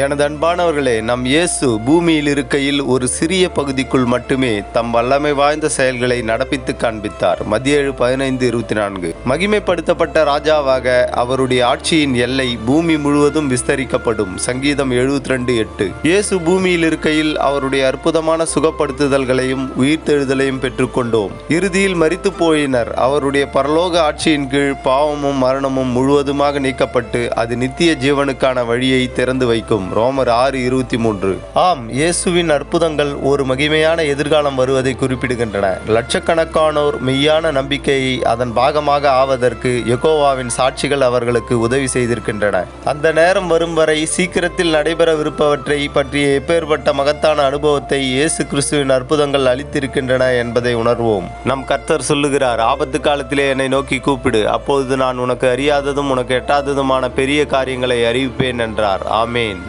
எனது அன்பானவர்களே, நம் இயேசு பூமியில் இருக்கையில் ஒரு சிறிய பகுதிக்குள் மட்டுமே தம் வல்லமை வாய்ந்த செயல்களை நடப்பித்து காண்பித்தார். மத்திய 7:15-24. மகிமைப்படுத்தப்பட்ட ராஜாவாக அவருடைய ஆட்சியின் எல்லை பூமி முழுவதும் விஸ்தரிக்கப்படும். சங்கீதம் 72:8. இயேசு பூமியில் இருக்கையில் அவருடைய அற்புதமான சுகப்படுத்துதல்களையும் உயிர்த்தெழுதலையும் பெற்றுக்கொண்டோம். இறுதியில் மரித்து போயினர். அவருடைய பரலோக ஆட்சியின் கீழ் பாவமும் மரணமும் முழுவதுமாக நீக்கப்பட்டு அது நித்திய ஜீவனுக்கான வழியை திறந்து வைக்கும். ரோமர் 6:23. ஆம், இயேசுவின் அற்புதங்கள் ஒரு மகிமையான எதிர்காலம் வருவதை குறிப்பிடுகின்றன. லட்சக்கணக்கானோர் மெய்யான நம்பிக்கையை அதன் பாகமாக ஆவதற்கு யெகோவாவின் சாட்சிகள் அவர்களுக்கு உதவி செய்திருக்கின்றன. அந்த நேரம் வரும் வரை சீக்கிரத்தில் நடைபெறவிருப்பவற்றை பற்றிய எப்பேற்பட்ட மகத்தான அனுபவத்தை இயேசு கிறிஸ்துவின் அற்புதங்கள் அளித்திருக்கின்றன என்பதை உணர்வோம். நம் கர்த்தர் சொல்லுகிறார், ஆபத்து காலத்திலே என்னை நோக்கி கூப்பிடு, அப்பொழுது நான் உனக்கு அறியாததும் உனக்கு எட்டாததுமான பெரிய காரியங்களை அறிவிப்பேன் என்றார். ஆமேன்.